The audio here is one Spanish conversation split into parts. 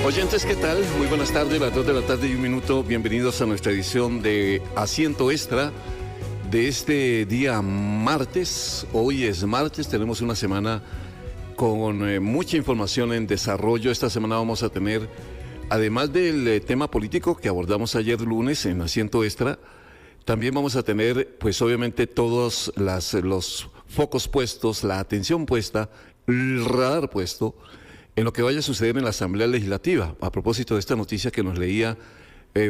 Oyentes, ¿qué tal? Muy buenas tardes, las 2 de la tarde y 1 minuto. Bienvenidos a nuestra edición de Asiento Extra de este día martes. Hoy es martes, tenemos una semana con mucha información en desarrollo. Esta semana vamos a tener, además del tema político que abordamos ayer lunes en Asiento Extra, también vamos a tener, pues obviamente, todos los focos puestos, la atención puesta, el radar puesto en lo que vaya a suceder en la Asamblea Legislativa. A propósito de esta noticia que nos leía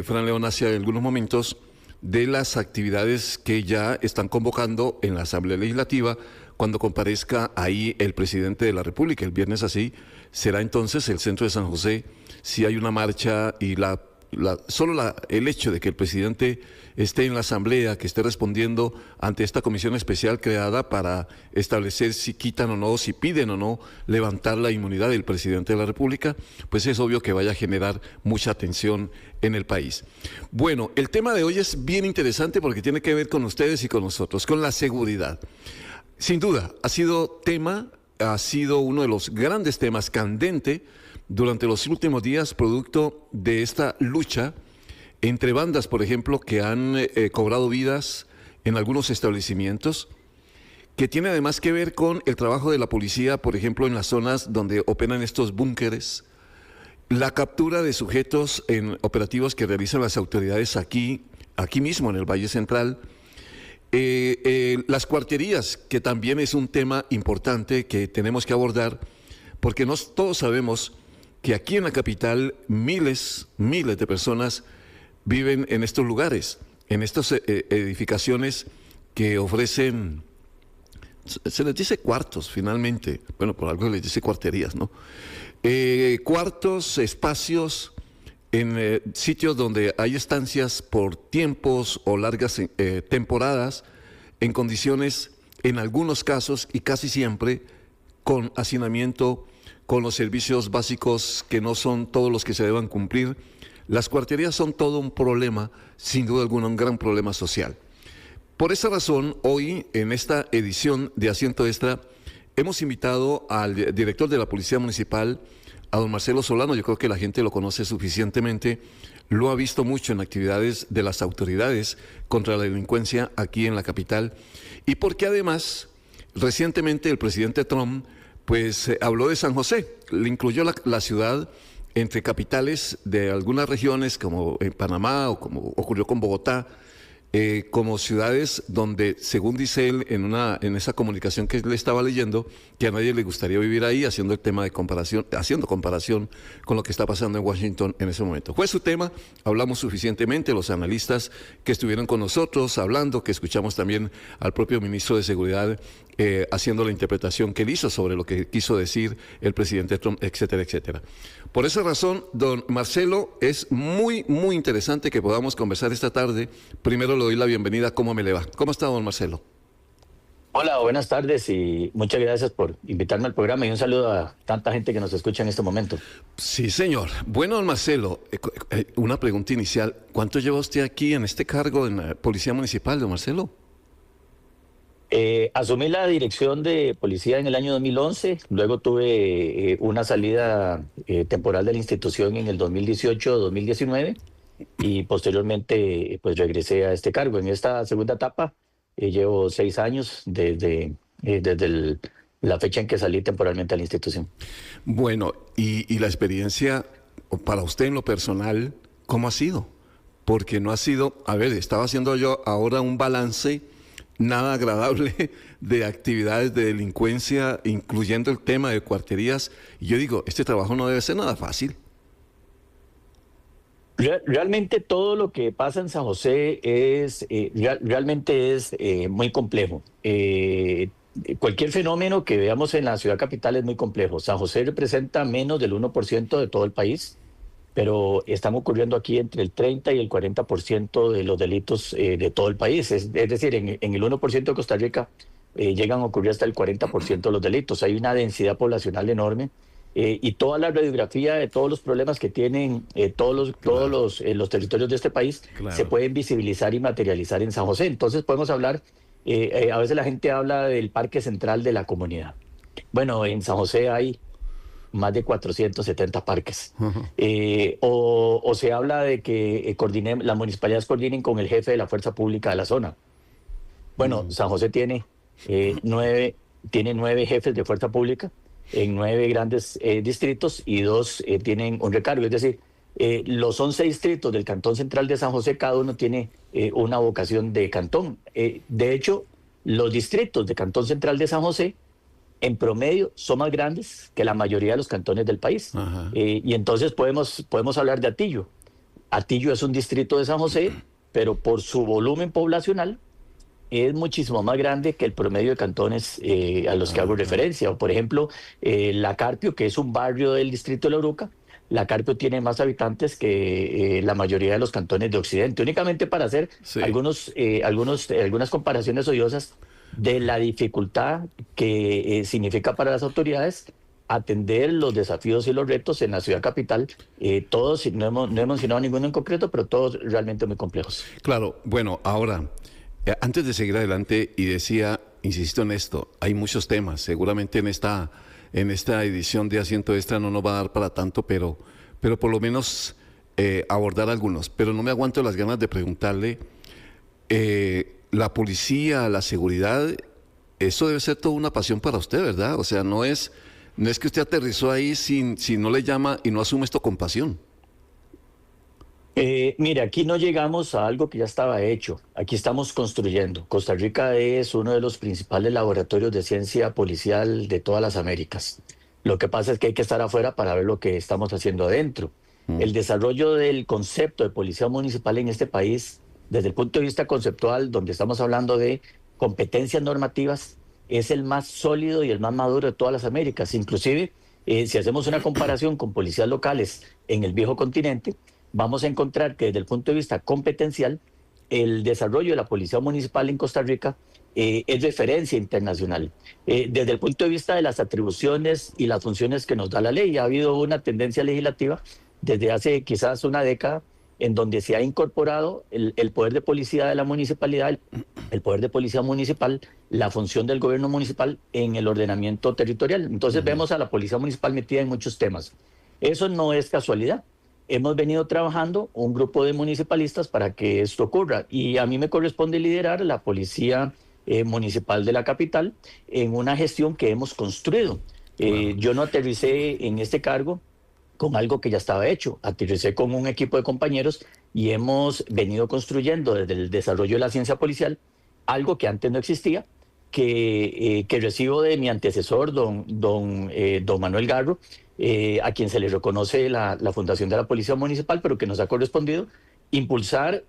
Fran León hace algunos momentos, de las actividades que ya están convocando en la Asamblea Legislativa cuando comparezca ahí el presidente de la República. El viernes así será entonces el centro de San José, si hay una marcha y el hecho de que el presidente esté en la asamblea, que esté respondiendo ante esta comisión especial creada para establecer si quitan o no, si piden o no levantar la inmunidad del presidente de la República, pues es obvio que vaya a generar mucha atención en el país. Bueno, el tema de hoy es bien interesante porque tiene que ver con ustedes y con nosotros, con la seguridad. Sin duda, ha sido uno de los grandes temas candente durante los últimos días, producto de esta lucha entre bandas, por ejemplo, que han cobrado vidas en algunos establecimientos, que tiene además que ver con el trabajo de la policía, por ejemplo, en las zonas donde operan estos búnkeres, la captura de sujetos en operativos que realizan las autoridades aquí mismo en el Valle Central, las cuarterías, que también es un tema importante que tenemos que abordar, porque todos sabemos que aquí en la capital miles de personas viven en estos lugares, en estas edificaciones que ofrecen, se les dice cuartos finalmente, bueno, por algo les dice cuarterías, ¿no? Cuartos, espacios en sitios donde hay estancias por tiempos o largas temporadas, en condiciones, en algunos casos y casi siempre, con hacinamiento, con los servicios básicos que no son todos los que se deban cumplir. Las cuarterías son todo un problema, sin duda alguna, un gran problema social. Por esa razón, hoy, en esta edición de Asiento Extra, hemos invitado al director de la Policía Municipal, a don Marcelo Solano. Yo creo que la gente lo conoce suficientemente, lo ha visto mucho en actividades de las autoridades contra la delincuencia aquí en la capital, y porque además, recientemente el presidente Trump pues habló de San José, le incluyó la ciudad entre capitales de algunas regiones como en Panamá o como ocurrió con Bogotá, como ciudades donde, según dice él en esa comunicación que le estaba leyendo, que a nadie le gustaría vivir ahí, haciendo comparación con lo que está pasando en Washington en ese momento. Fue su tema, hablamos suficientemente, los analistas que estuvieron con nosotros hablando, que escuchamos también al propio ministro de Seguridad haciendo la interpretación que él hizo sobre lo que quiso decir el presidente Trump, etcétera, etcétera. Por esa razón, don Marcelo, es muy interesante que podamos conversar esta tarde. Primero le doy la bienvenida. ¿Cómo me le va? ¿Cómo está, don Marcelo? Hola, buenas tardes y muchas gracias por invitarme al programa y un saludo a tanta gente que nos escucha en este momento. Sí, señor. Bueno, don Marcelo, una pregunta inicial. ¿Cuánto lleva usted aquí en este cargo en la Policía Municipal, don Marcelo? Asumí la dirección de policía en el año 2011, luego tuve una salida temporal de la institución en el 2018-2019 y posteriormente pues regresé a este cargo. En esta segunda etapa llevo 6 años desde la fecha en que salí temporalmente a la institución. Bueno, y la experiencia para usted en lo personal, ¿cómo ha sido? Porque no ha sido, estaba haciendo yo ahora un balance nada agradable de actividades de delincuencia, incluyendo el tema de cuarterías, y yo digo, este trabajo no debe ser nada fácil. Realmente todo lo que pasa en San José realmente es muy complejo. Cualquier fenómeno que veamos en la ciudad capital es muy complejo. San José representa menos del 1% de todo el país, pero están ocurriendo aquí entre el 30 y el 40% de los delitos de todo el país. Es decir, en el 1% de Costa Rica llegan a ocurrir hasta el 40% de los delitos. Hay una densidad poblacional enorme y toda la radiografía de todos los problemas que tienen todos los territorios de este país se pueden visibilizar y materializar en San José. Entonces podemos hablar, a veces la gente habla del parque central de la comunidad. Bueno, en San José hay más de 470 parques. Ujú. O se habla de que las municipalidades coordinen con el jefe de la fuerza pública de la zona. Bueno, Mm. San José tiene 9 jefes de fuerza pública en 9 grandes distritos y 2 tienen un recargo. Es decir, los 11 distritos del Cantón Central de San José, cada uno tiene una vocación de cantón. De hecho, los distritos de Cantón Central de San José, en promedio, son más grandes que la mayoría de los cantones del país. Ajá. Y entonces podemos hablar de Atillo. Atillo es un distrito de San José, pero por su volumen poblacional es muchísimo más grande que el promedio de cantones a los que hago Ajá. referencia. O, por ejemplo, La Carpio, que es un barrio del distrito de La Uruca. La Carpio tiene más habitantes que la mayoría de los cantones de Occidente. Únicamente para hacer Sí. algunas comparaciones odiosas de la dificultad que significa para las autoridades atender los desafíos y los retos en la ciudad capital. Todos, no he mencionado ninguno en concreto, pero todos realmente muy complejos. Claro, bueno, ahora, antes de seguir adelante, y decía, insisto en esto, hay muchos temas, seguramente en esta edición de Asiento Extra no nos va a dar para tanto, pero por lo menos abordar algunos. Pero no me aguanto las ganas de preguntarle, la policía, la seguridad, eso debe ser toda una pasión para usted, ¿verdad? O sea, no es que usted aterrizó ahí si no le llama y no asume esto con pasión. Mire, aquí no llegamos a algo que ya estaba hecho. Aquí estamos construyendo. Costa Rica es uno de los principales laboratorios de ciencia policial de todas las Américas. Lo que pasa es que hay que estar afuera para ver lo que estamos haciendo adentro. Mm. El desarrollo del concepto de policía municipal en este país, desde el punto de vista conceptual, donde estamos hablando de competencias normativas, es el más sólido y el más maduro de todas las Américas. Inclusive, si hacemos una comparación con policías locales en el viejo continente, vamos a encontrar que desde el punto de vista competencial, el desarrollo de la policía municipal en Costa Rica es referencia internacional. Desde el punto de vista de las atribuciones y las funciones que nos da la ley, ha habido una tendencia legislativa desde hace quizás una década en donde se ha incorporado el poder de policía de la municipalidad, el poder de policía municipal, la función del gobierno municipal en el ordenamiento territorial. Entonces vemos a la policía municipal metida en muchos temas. Eso no es casualidad. Hemos venido trabajando un grupo de municipalistas para que esto ocurra y a mí me corresponde liderar la policía municipal de la capital en una gestión que hemos construido. Claro. Yo no aterricé en este cargo con algo que ya estaba hecho, aterricé con un equipo de compañeros y hemos venido construyendo desde el desarrollo de la ciencia policial algo que antes no existía, que recibo de mi antecesor, don Manuel Garro, a quien se le reconoce la fundación de la Policía Municipal, pero que nos ha correspondido impulsar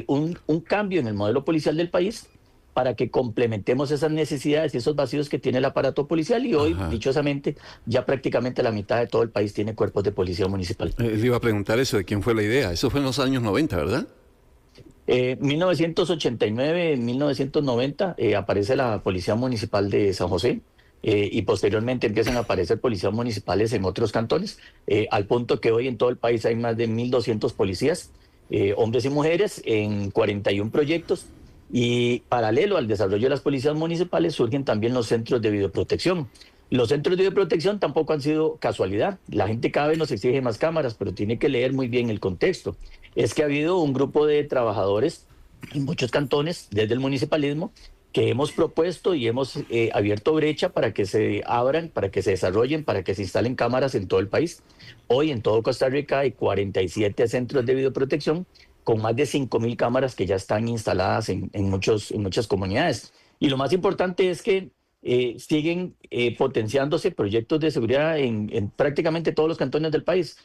un cambio en el modelo policial del país para que complementemos esas necesidades y esos vacíos que tiene el aparato policial. Y hoy, Ajá. dichosamente, ya prácticamente la mitad de todo el país tiene cuerpos de policía municipal. Le iba a preguntar eso, de quién fue la idea. Eso fue en los años 90, ¿verdad? 1989, en 1990 aparece la Policía Municipal de San José y posteriormente empiezan a aparecer policías municipales en otros cantones, al punto que hoy en todo el país hay más de 1.200 policías, hombres y mujeres, en 41 proyectos. Y paralelo al desarrollo de las policías municipales surgen también los centros de videoprotección. Los centros de videoprotección tampoco han sido casualidad. La gente cada vez nos exige más cámaras, pero tiene que leer muy bien el contexto. Es que ha habido un grupo de trabajadores en muchos cantones, desde el municipalismo, que hemos propuesto y hemos abierto brecha para que se abran, para que se desarrollen, para que se instalen cámaras en todo el país. Hoy en todo Costa Rica hay 47 centros de videoprotección con más de 5.000 cámaras que ya están instaladas en muchas comunidades. Y lo más importante es que siguen potenciándose proyectos de seguridad en prácticamente todos los cantones del país.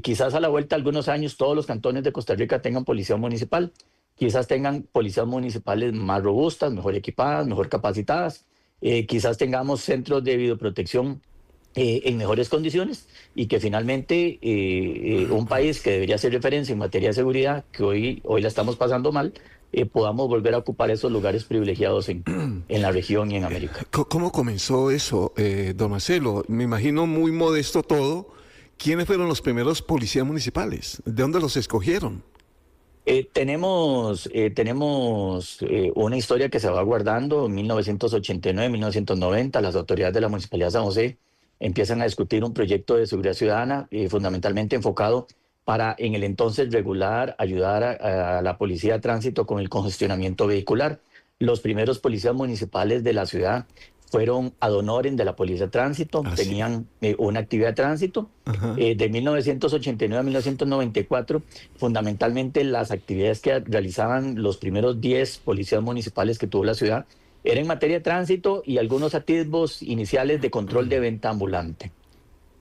Quizás a la vuelta de algunos años todos los cantones de Costa Rica tengan policía municipal, quizás tengan policías municipales más robustas, mejor equipadas, mejor capacitadas, quizás tengamos centros de videoprotección en mejores condiciones y que finalmente un país que debería ser referencia en materia de seguridad, que hoy la estamos pasando mal, podamos volver a ocupar esos lugares privilegiados en la región y en América. ¿Cómo comenzó eso, don Marcelo? Me imagino muy modesto todo. ¿Quiénes fueron los primeros policías municipales? ¿De dónde los escogieron? Tenemos una historia que se va guardando en 1989, 1990. Las autoridades de la Municipalidad de San José empiezan a discutir un proyecto de seguridad ciudadana fundamentalmente enfocado para en el entonces regular, ayudar a la policía de tránsito con el congestionamiento vehicular. Los primeros policías municipales de la ciudad fueron ad honorem de la Policía de Tránsito, Ah, sí. tenían una actividad de tránsito. Ajá. De 1989 a 1994, fundamentalmente las actividades que realizaban los primeros 10 policías municipales que tuvo la ciudad eran en materia de tránsito y algunos atisbos iniciales de control de venta ambulante.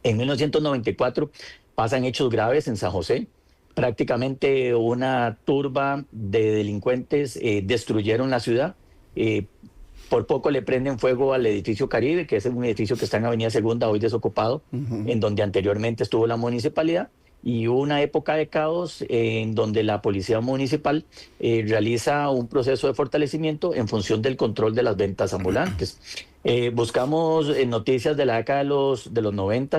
En 1994 pasan hechos graves en San José. Prácticamente una turba de delincuentes destruyeron la ciudad. Eh, por poco le prenden fuego al edificio Caribe, que es un edificio que está en Avenida Segunda, hoy desocupado, Ujú. en donde anteriormente estuvo la municipalidad. Y hubo una época de caos en donde la policía municipal realiza un proceso de fortalecimiento en función del control de las ventas ambulantes. Buscamos noticias de la década de los 90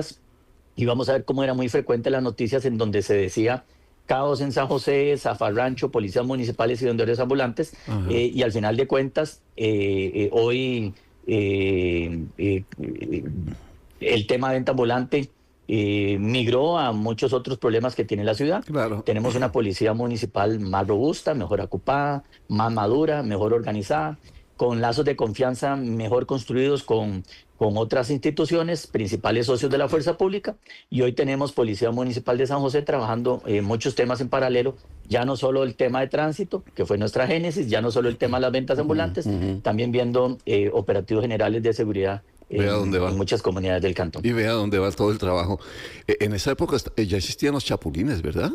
y vamos a ver cómo era muy frecuente las noticias en donde se decía caos en San José, zafarrancho, policías municipales y vendedores ambulantes, Ajá. y al final de cuentas, hoy el tema de venta ambulante migró a muchos otros problemas que tiene la ciudad. Claro. Tenemos una policía municipal más robusta, mejor ocupada, más madura, mejor organizada, con lazos de confianza mejor construidos con otras instituciones, principales socios de la fuerza pública, y hoy tenemos Policía Municipal de San José trabajando muchos temas en paralelo, ya no solo el tema de tránsito, que fue nuestra génesis, ya no solo el tema de las ventas Ujú, ambulantes, ujú. también viendo operativos generales de seguridad Vea dónde en va. muchas comunidades del cantón. Y vea dónde va todo el trabajo. En esa época ya existían los chapulines, ¿verdad?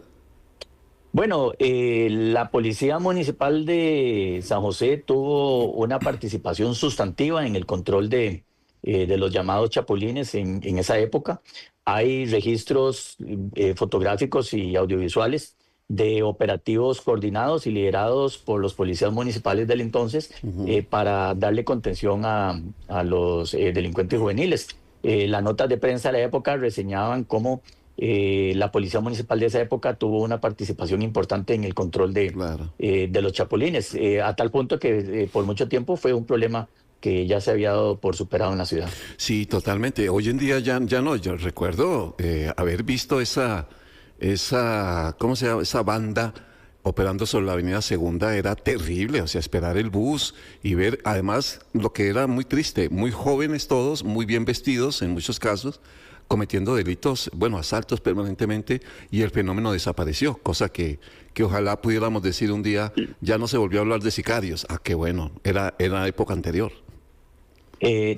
Bueno, la Policía Municipal de San José tuvo una participación sustantiva en el control de los llamados chapulines en esa época. Hay registros fotográficos y audiovisuales de operativos coordinados y liderados por los policías municipales del entonces Ujú. para darle contención a los delincuentes juveniles. Las notas de prensa de la época reseñaban cómo la policía municipal de esa época tuvo una participación importante en el control Claro. de los chapulines, a tal punto que por mucho tiempo fue un problema que ya se había dado por superado en la ciudad. Sí, totalmente. Hoy en día ya no. Yo recuerdo haber visto ¿cómo se llama? Esa banda operando sobre la Avenida Segunda era terrible. O sea, esperar el bus y ver, además, lo que era muy triste, muy jóvenes todos, muy bien vestidos en muchos casos, cometiendo delitos, bueno, asaltos permanentemente, y el fenómeno desapareció, cosa que ojalá pudiéramos decir un día, ya no se volvió a hablar de sicarios. Ah, qué bueno, era época anterior.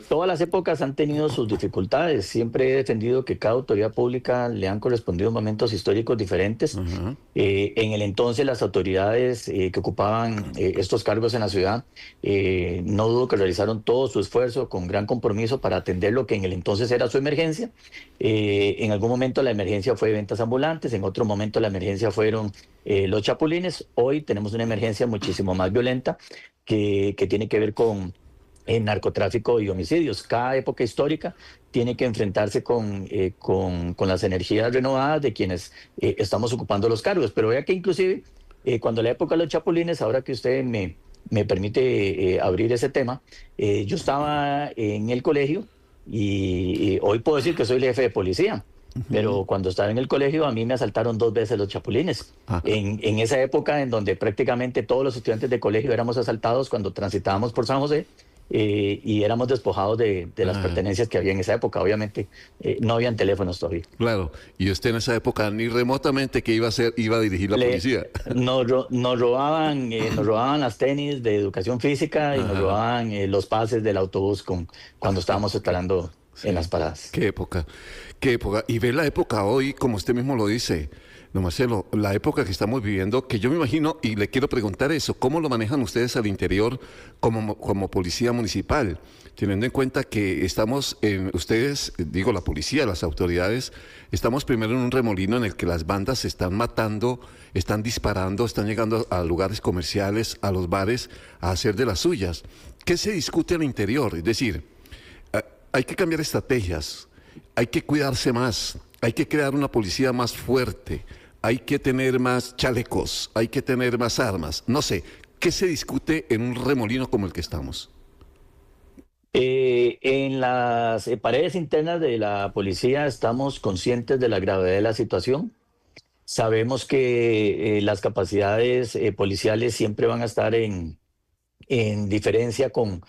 Todas las épocas han tenido sus dificultades. Siempre he defendido que cada autoridad pública le han correspondido momentos históricos diferentes. Ajá. En el entonces las autoridades que ocupaban estos cargos en la ciudad, no dudo que realizaron todo su esfuerzo con gran compromiso para atender lo que en el entonces era su emergencia. En algún momento la emergencia fue ventas ambulantes, en otro momento la emergencia fueron los chapulines. Hoy tenemos una emergencia muchísimo más violenta que tiene que ver con narcotráfico y homicidios. Cada época histórica tiene que enfrentarse con las energías renovadas de quienes estamos ocupando los cargos. Pero vea que inclusive cuando la época de los chapulines, ahora que usted me permite abrir ese tema, yo estaba en el colegio y hoy puedo decir que soy el jefe de policía. Ujú. Pero cuando estaba en el colegio a mí me asaltaron 2 veces los chapulines. Ah, En esa época en donde prácticamente todos los estudiantes de colegio éramos asaltados cuando transitábamos por San José, y éramos despojados de las ah, pertenencias que había en esa época. Obviamente no habían teléfonos todavía. claro. Y usted en esa época ni remotamente que iba a dirigir la Le, policía. nos robaban las tenis de educación física y nos Ajá. robaban los pases del autobús cuando estábamos esperando en las Sí. paradas. Qué época. Qué época. Y ve la época hoy, como usted mismo lo dice, don Marcelo, la época que estamos viviendo, que yo me imagino, y le quiero preguntar eso, ¿cómo lo manejan ustedes al interior como policía municipal? Teniendo en cuenta que ustedes, digo la policía, las autoridades, estamos primero en un remolino en el que las bandas se están matando, están disparando, están llegando a lugares comerciales, a los bares, a hacer de las suyas. ¿Qué se discute al interior? Es decir, hay que cambiar estrategias, hay que cuidarse más, hay que crear una policía más fuerte, hay que tener más chalecos, hay que tener más armas. No sé, ¿qué se discute en un remolino como el que estamos? En las paredes internas de la policía estamos conscientes de la gravedad de la situación. Sabemos que las capacidades policiales siempre van a estar en diferencia con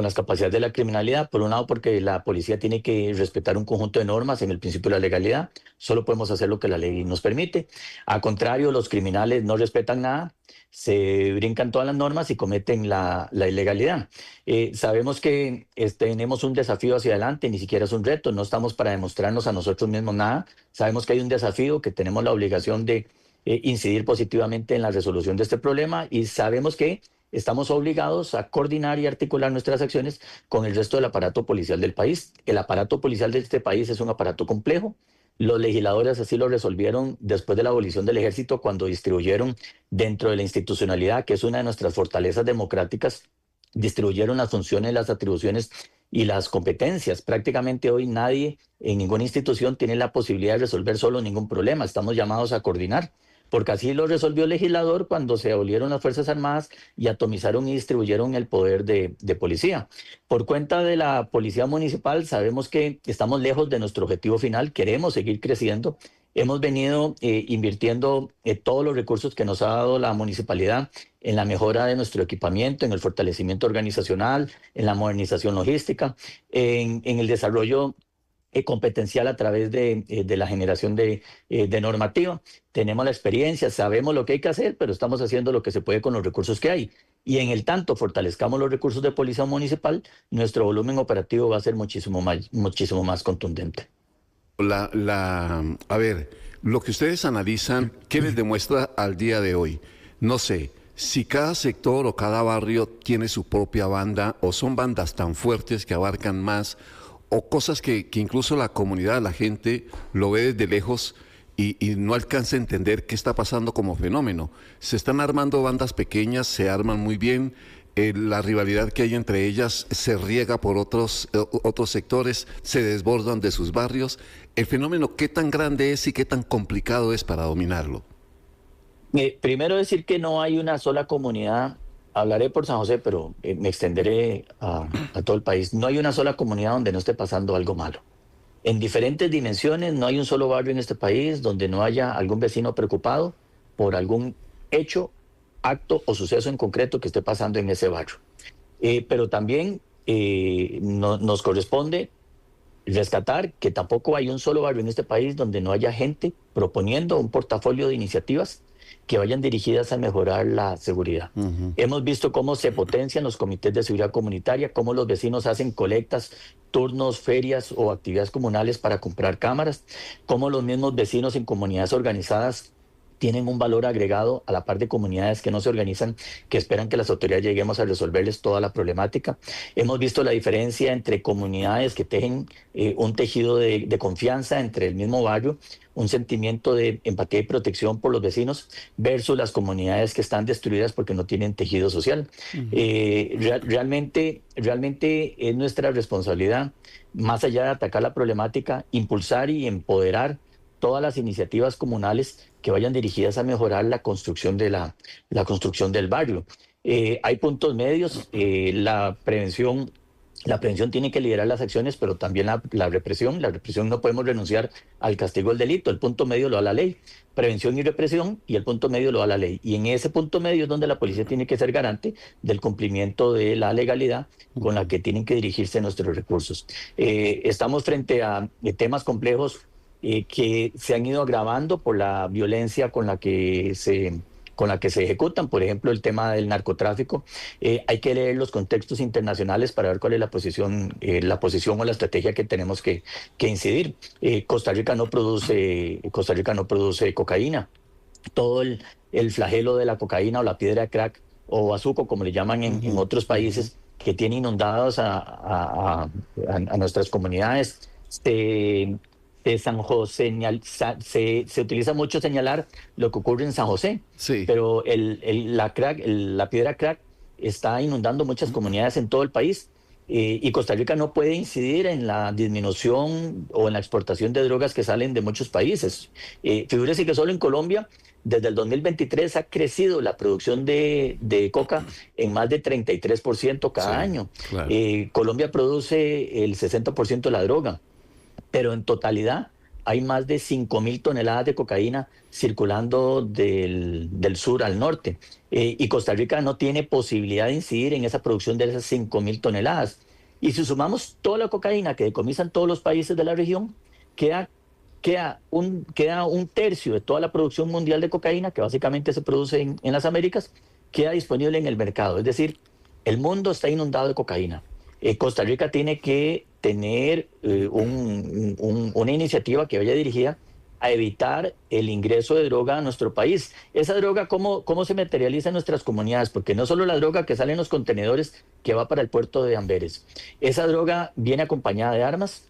las capacidades de la criminalidad. Por un lado, porque la policía tiene que respetar un conjunto de normas en el principio de la legalidad. Solo podemos hacer lo que la ley nos permite. Al contrario, los criminales no respetan nada, se brincan todas las normas y cometen la ilegalidad. Sabemos que tenemos un desafío hacia adelante, ni siquiera es un reto, no estamos para demostrarnos a nosotros mismos nada. Sabemos que hay un desafío, que tenemos la obligación de incidir positivamente en la resolución de este problema y sabemos que estamos obligados a coordinar y articular nuestras acciones con el resto del aparato policial del país. El aparato policial de este país es un aparato complejo. Los legisladores así lo resolvieron después de la abolición del ejército, cuando distribuyeron dentro de la institucionalidad, que es una de nuestras fortalezas democráticas, distribuyeron las funciones, las atribuciones y las competencias. Prácticamente hoy nadie en ninguna institución tiene la posibilidad de resolver solo ningún problema. Estamos llamados a coordinar, porque así lo resolvió el legislador cuando se abolieron las Fuerzas Armadas y atomizaron y distribuyeron el poder de policía. Por cuenta de la Policía Municipal, sabemos que estamos lejos de nuestro objetivo final, queremos seguir creciendo. Hemos venido invirtiendo todos los recursos que nos ha dado la municipalidad en la mejora de nuestro equipamiento, en el fortalecimiento organizacional, en la modernización logística, en el desarrollo competencial a través de la generación de normativa. Tenemos la experiencia, sabemos lo que hay que hacer, pero estamos haciendo lo que se puede con los recursos que hay. Y en el tanto fortalezcamos los recursos de policía municipal, nuestro volumen operativo va a ser muchísimo más contundente. A ver, lo que ustedes analizan, ¿qué les demuestra al día de hoy? No sé, si cada sector o cada barrio tiene su propia banda o son bandas tan fuertes que abarcan más o cosas que incluso la comunidad, la gente lo ve desde lejos y no alcanza a entender qué está pasando como fenómeno. Se están armando bandas pequeñas, se arman muy bien, la rivalidad que hay entre ellas se riega por otros sectores, se desbordan de sus barrios. El fenómeno, ¿qué tan grande es y qué tan complicado es para dominarlo? Primero decir que no hay una sola comunidad. Hablaré por San José, pero me extenderé a todo el país. No hay una sola comunidad donde no esté pasando algo malo. En diferentes dimensiones, no hay un solo barrio en este país donde no haya algún vecino preocupado por algún hecho, acto o suceso en concreto que esté pasando en ese barrio. Pero también nos corresponde rescatar que tampoco hay un solo barrio en este país donde no haya gente proponiendo un portafolio de iniciativas que vayan dirigidas a mejorar la seguridad. Hemos visto cómo se potencian los comités de seguridad comunitaria, cómo los vecinos hacen colectas, turnos, ferias o actividades comunales para comprar cámaras, cómo los mismos vecinos en comunidades organizadas tienen un valor agregado a la par de comunidades que no se organizan, que esperan que las autoridades lleguemos a resolverles toda la problemática. Hemos visto la diferencia entre comunidades que tejen un tejido de confianza entre el mismo barrio, un sentimiento de empatía y protección por los vecinos, versus las comunidades que están destruidas porque no tienen tejido social. Realmente es nuestra responsabilidad, más allá de atacar la problemática, impulsar y empoderar todas las iniciativas comunales que vayan dirigidas a mejorar la construcción la construcción del barrio. Hay puntos medios, la prevención tiene que liderar las acciones, pero también la represión. La represión, no podemos renunciar al castigo del delito. El punto medio lo da la ley. Prevención y represión, y el punto medio lo da la ley. Y en ese punto medio es donde la policía tiene que ser garante del cumplimiento de la legalidad con la que tienen que dirigirse nuestros recursos. Estamos frente a temas complejos que se han ido agravando por la violencia con la que se ejecutan. Por ejemplo, el tema del narcotráfico. Hay que leer los contextos internacionales para ver cuál es la posición o la estrategia que tenemos que incidir. Costa Rica no produce cocaína. Todo el flagelo de la cocaína o la piedra crack o bazuco, como le llaman en otros países, que tiene inundados a nuestras comunidades. De San José, se utiliza mucho señalar lo que ocurre en San José, Sí. pero la piedra crack está inundando muchas comunidades en todo el país. y Costa Rica no puede incidir en la disminución o en la exportación de drogas que salen de muchos países. Figúrese que solo en Colombia, desde el 2023 ha crecido la producción de coca en más de 33% cada Sí, año. claro. Colombia produce el 60% de la droga, pero en totalidad hay más de 5.000 toneladas de cocaína circulando del sur al norte. Y Costa Rica no tiene posibilidad de incidir en esa producción de esas 5.000 toneladas. Y si sumamos toda la cocaína que decomisan todos los países de la región, queda, queda un tercio de toda la producción mundial de cocaína, que básicamente se produce en las Américas, queda disponible en el mercado. Es decir, el mundo está inundado de cocaína. Costa Rica tiene que tener una iniciativa que vaya dirigida a evitar el ingreso de droga a nuestro país. Esa droga, ¿cómo se materializa en nuestras comunidades? Porque no solo la droga que sale en los contenedores que va para el puerto de Amberes. Esa droga viene acompañada de armas,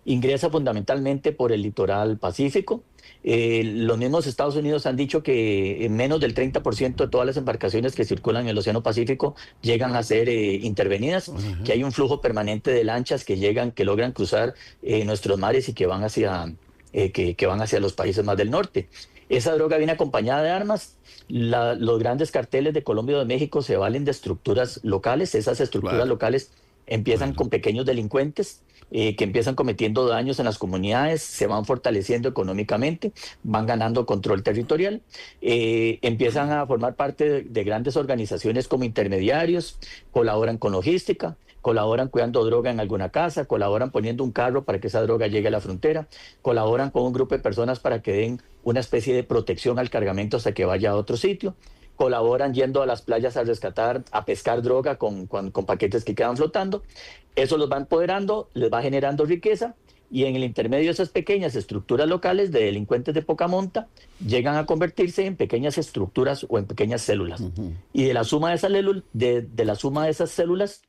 ingresa fundamentalmente por el litoral pacífico. Los mismos Estados Unidos han dicho que menos del 30% de todas las embarcaciones que circulan en el Océano Pacífico llegan a ser intervenidas, que hay un flujo permanente de lanchas que llegan, que logran cruzar nuestros mares y que van que van hacia los países más del norte. Esa droga viene acompañada de armas. Los grandes carteles de Colombia y de México se valen de estructuras locales. Esas estructuras Claro, locales empiezan claro. con pequeños delincuentes que empiezan cometiendo daños en las comunidades, se van fortaleciendo económicamente, van ganando control territorial, empiezan a formar parte de grandes organizaciones como intermediarios, colaboran con logística, colaboran cuidando droga en alguna casa, colaboran poniendo un carro para que esa droga llegue a la frontera, colaboran con un grupo de personas para que den una especie de protección al cargamento hasta que vaya a otro sitio, colaboran yendo a las playas a rescatar, a pescar droga con paquetes que quedan flotando. Eso los va empoderando, les va generando riqueza y en el intermedio de esas pequeñas estructuras locales de delincuentes de poca monta llegan a convertirse en pequeñas estructuras o en pequeñas células. Ujú. Y de la suma de de la suma de esas células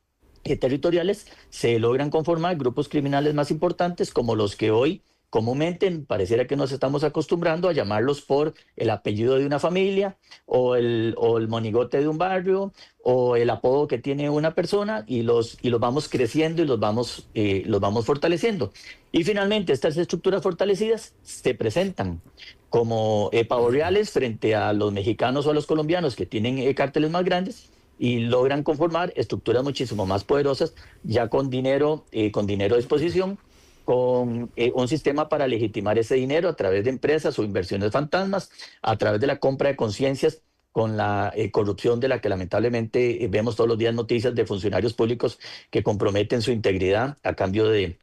territoriales se logran conformar grupos criminales más importantes como los que hoy comúnmente pareciera que nos estamos acostumbrando a llamarlos por el apellido de una familia o el monigote de un barrio o el apodo que tiene una persona y los vamos creciendo y los vamos fortaleciendo. Y finalmente estas estructuras fortalecidas se presentan como pavos reales frente a los mexicanos o a los colombianos que tienen cárteles más grandes y logran conformar estructuras muchísimo más poderosas, ya con dinero a disposición, con un sistema para legitimar ese dinero a través de empresas o inversiones fantasmas, a través de la compra de conciencias con la corrupción de la que lamentablemente vemos todos los días noticias de funcionarios públicos que comprometen su integridad a cambio de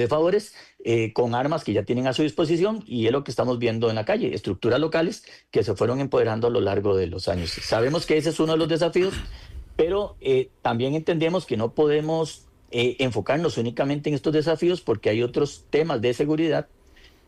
favores, con armas que ya tienen a su disposición, y es lo que estamos viendo en la calle, estructuras locales que se fueron empoderando a lo largo de los años. Sabemos que ese es uno de los desafíos, pero también entendemos que no podemos enfocarnos únicamente en estos desafíos porque hay otros temas de seguridad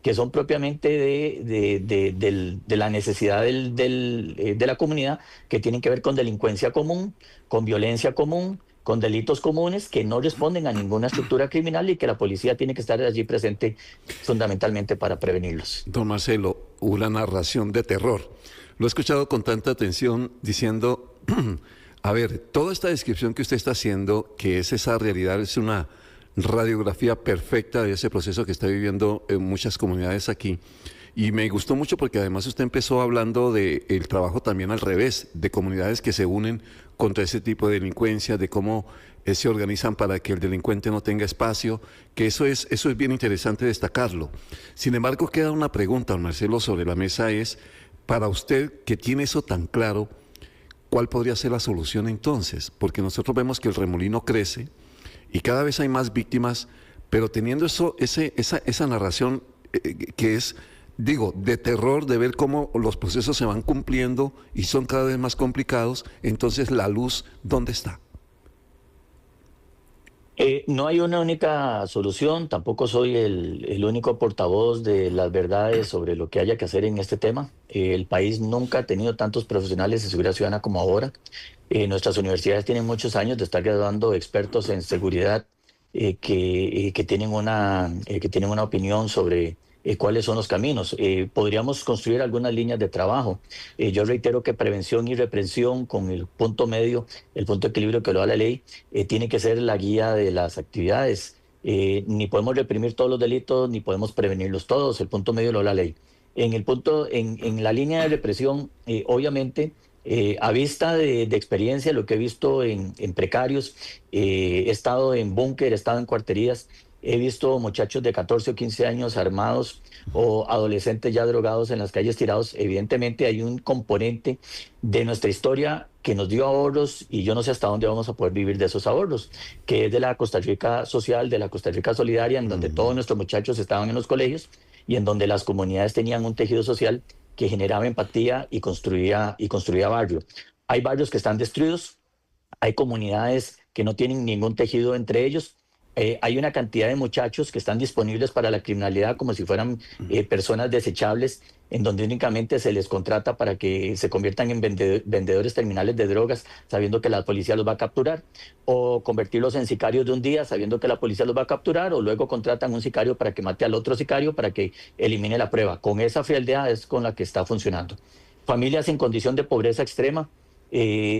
que son propiamente de la necesidad de la comunidad, que tienen que ver con delincuencia común, con violencia común, con delitos comunes que no responden a ninguna estructura criminal y que la policía tiene que estar allí presente fundamentalmente para prevenirlos. Don Marcelo, una narración de terror. Lo he escuchado con tanta atención diciendo, a ver, toda esta descripción que usted está haciendo, que es esa realidad, es una radiografía perfecta de ese proceso que está viviendo en muchas comunidades aquí. Y me gustó mucho porque además usted empezó hablando del trabajo también al revés, de comunidades que se unen contra ese tipo de delincuencia, de cómo se organizan para que el delincuente no tenga espacio, que eso es bien interesante destacarlo. Sin embargo, queda una pregunta, don Marcelo, sobre la mesa es, para usted que tiene eso tan claro, ¿cuál podría ser la solución entonces? Porque nosotros vemos que el remolino crece y cada vez hay más víctimas, pero teniendo esa narración que es, digo, de terror, de ver cómo los procesos se van cumpliendo y son cada vez más complicados, entonces la luz, ¿dónde está? No hay una única solución, tampoco soy el único portavoz de las verdades sobre lo que haya que hacer en este tema. El país nunca ha tenido tantos profesionales de seguridad ciudadana como ahora. Nuestras universidades tienen muchos años de estar graduando expertos en seguridad que tienen que tienen una opinión cuáles son los caminos. Podríamos construir algunas líneas de trabajo. Yo reitero que prevención y represión con el punto medio, el punto de equilibrio que lo da la ley, tiene que ser la guía de las actividades. Ni podemos reprimir todos los delitos, ni podemos prevenirlos todos. El punto medio lo da la ley. En la línea de represión, obviamente, a vista de experiencia, lo que he visto en precarios, he estado en búnker, he estado en cuarterías, he visto muchachos de 14 o 15 años armados o adolescentes ya drogados en las calles tirados. Evidentemente hay un componente de nuestra historia que nos dio ahorros y yo no sé hasta dónde vamos a poder vivir de esos ahorros, que es de la Costa Rica social, de la Costa Rica solidaria, en donde todos nuestros muchachos estaban en los colegios y en donde las comunidades tenían un tejido social que generaba empatía y construía barrio. Hay barrios que están destruidos, hay comunidades que no tienen ningún tejido entre ellos. Hay una cantidad de muchachos que están disponibles para la criminalidad como si fueran personas desechables, en donde únicamente se les contrata para que se conviertan en vendedores terminales de drogas, sabiendo que la policía los va a capturar, o convertirlos en sicarios de un día, sabiendo que la policía los va a capturar, o luego contratan un sicario para que mate al otro sicario para que elimine la prueba. Con esa frialdad es con la que está funcionando. Familias en condición de pobreza extrema,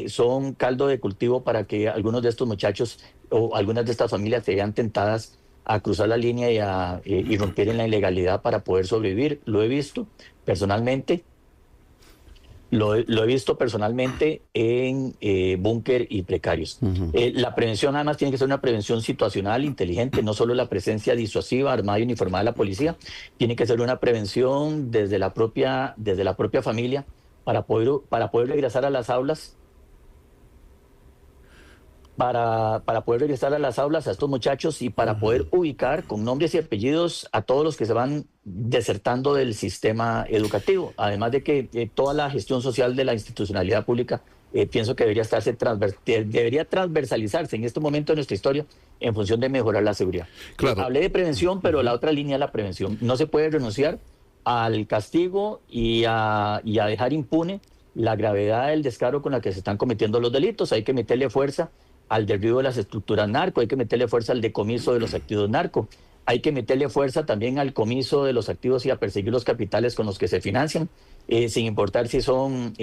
son caldo de cultivo para que algunos de estos muchachos o algunas de estas familias se vean tentadas a cruzar la línea y a irrumpir en la ilegalidad para poder sobrevivir. Lo he visto personalmente, en búnker y precarios. La prevención además tiene que ser una prevención situacional, inteligente, no solo la presencia disuasiva, armada y uniformada de la policía, tiene que ser una prevención desde la propia familia, para poder regresar a las aulas, para poder regresar a las aulas a estos muchachos y para poder ubicar con nombres y apellidos a todos los que se van desertando del sistema educativo. Además de que toda la gestión social de la institucionalidad pública, pienso que debería transversalizarse en este momento de nuestra historia en función de mejorar la seguridad. Claro. Hablé de prevención, pero la otra línea es la prevención. No se puede renunciar al castigo y a dejar impune la gravedad del descaro con la que se están cometiendo los delitos. Hay que meterle fuerza al derribo de las estructuras narco, hay que meterle fuerza al decomiso de los activos narco, hay que meterle fuerza también al comiso de los activos y a perseguir los capitales con los que se financian, sin importar si son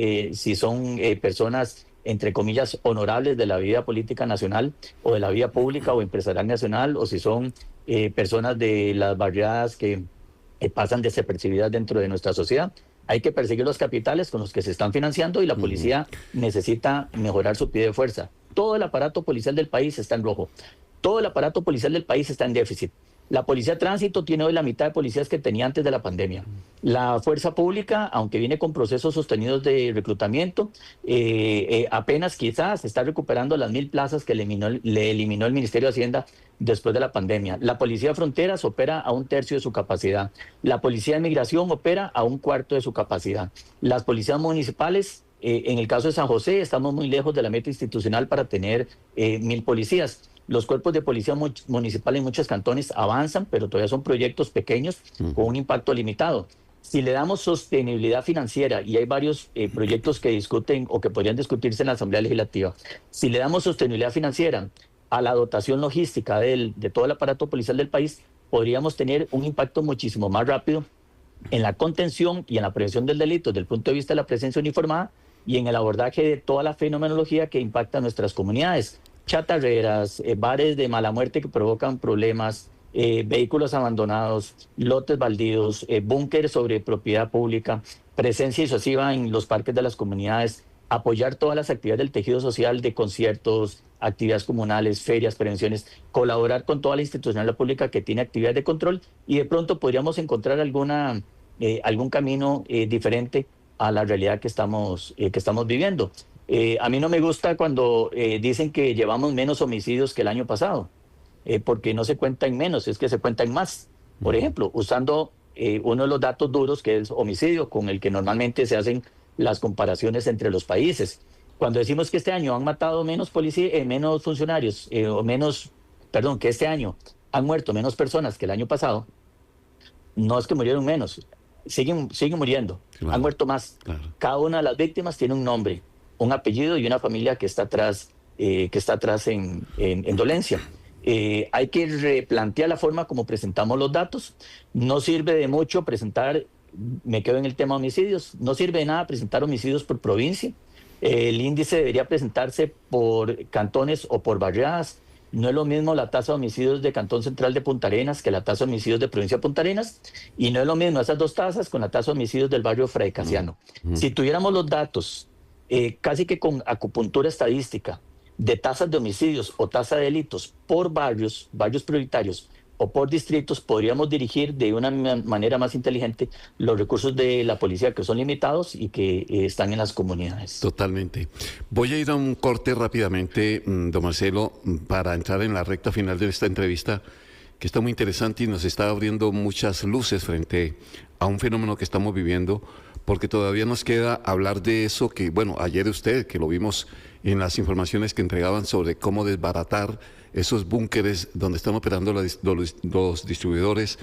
personas, entre comillas, honorables de la vida política nacional o de la vida pública o empresarial nacional, o si son personas de las barriadas que pasan desapercibidas dentro de nuestra sociedad. Hay que perseguir los capitales con los que se están financiando y la policía necesita mejorar su pie de fuerza. Todo el aparato policial del país está en rojo. Todo el aparato policial del país está en déficit. La Policía de Tránsito tiene hoy la mitad de policías que tenía antes de la pandemia. La Fuerza Pública, aunque viene con procesos sostenidos de reclutamiento, apenas quizás está recuperando las 1.000 plazas que le eliminó el Ministerio de Hacienda después de la pandemia. La Policía de Fronteras opera a 1/3 de su capacidad. La Policía de Migración opera a 1/4 de su capacidad. Las policías municipales, en el caso de San José, estamos muy lejos de la meta institucional para tener 1.000 policías. Los cuerpos de policía municipal en muchos cantones avanzan, pero todavía son proyectos pequeños con un impacto limitado. Si le damos sostenibilidad financiera, y hay varios proyectos que discuten o que podrían discutirse en la Asamblea Legislativa, si le damos sostenibilidad financiera a la dotación logística de todo el aparato policial del país, podríamos tener un impacto muchísimo más rápido en la contención y en la prevención del delito desde el punto de vista de la presencia uniformada y en el abordaje de toda la fenomenología que impacta a nuestras comunidades. Chatarreras, bares de mala muerte que provocan problemas, vehículos abandonados, lotes baldíos, búnkeres sobre propiedad pública, presencia disuasiva en los parques de las comunidades, apoyar todas las actividades del tejido social de conciertos, actividades comunales, ferias, prevenciones, colaborar con toda la institucionalidad pública que tiene actividades de control y de pronto podríamos encontrar algún camino diferente a la realidad que estamos viviendo. A mí no me gusta cuando dicen que llevamos menos homicidios que el año pasado, porque no se cuenta en menos, es que se cuenta en más. Por ejemplo, usando uno de los datos duros que es homicidio, con el que normalmente se hacen las comparaciones entre los países. Cuando decimos que este año han matado menos funcionarios, que este año han muerto menos personas que el año pasado, no es que murieron menos, siguen muriendo, claro, han muerto más. Claro. Cada una de las víctimas tiene un nombre, un apellido y una familia que está atrás en dolencia. Hay que replantear la forma como presentamos los datos. No sirve de mucho presentar, me quedo en el tema homicidios, no sirve de nada presentar homicidios por provincia. El índice debería presentarse por cantones o por barriadas. No es lo mismo la tasa de homicidios de Cantón Central de Punta Arenas que la tasa de homicidios de Provincia de Punta Arenas, y no es lo mismo esas dos tasas con la tasa de homicidios del barrio Fray Casiano. Si tuviéramos los datos casi que con acupuntura estadística de tasas de homicidios o tasa de delitos por barrios prioritarios o por distritos, podríamos dirigir de una manera más inteligente los recursos de la policía, que son limitados y que están en las comunidades. Totalmente. Voy a ir a un corte rápidamente, don Marcelo, para entrar en la recta final de esta entrevista, que está muy interesante y nos está abriendo muchas luces frente a un fenómeno que estamos viviendo, porque todavía nos queda hablar de eso que, bueno, ayer usted, que lo vimos en las informaciones que entregaban sobre cómo desbaratar esos búnkeres donde están operando los distribuidores.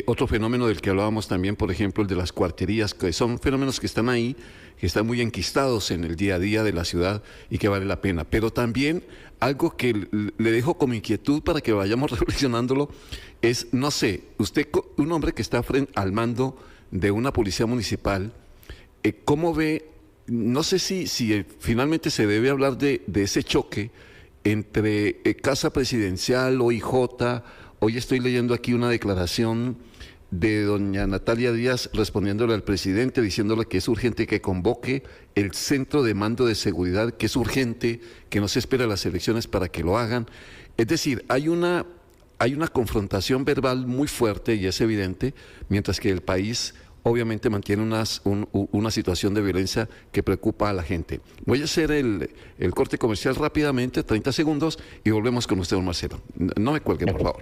Otro fenómeno del que hablábamos también, por ejemplo, el de las cuarterías, que son fenómenos que están ahí, que están muy enquistados en el día a día de la ciudad y que vale la pena. Pero también algo que le dejo como inquietud para que vayamos reflexionándolo es, no sé, usted, un hombre que está al mando de una policía municipal, ¿cómo ve? No sé si finalmente se debe hablar de ese choque entre Casa Presidencial, OIJ. Hoy estoy leyendo aquí una declaración de doña Natalia Díaz respondiéndole al presidente, diciéndole que es urgente que convoque el Centro de Mando de Seguridad, que es urgente, que no se espera las elecciones para que lo hagan. Es decir, hay una confrontación verbal muy fuerte y es evidente, mientras que el país obviamente mantiene una situación de violencia que preocupa a la gente. Voy a hacer el corte comercial rápidamente, 30 segundos, y volvemos con usted, don Marcelo. No me cuelguen, por favor.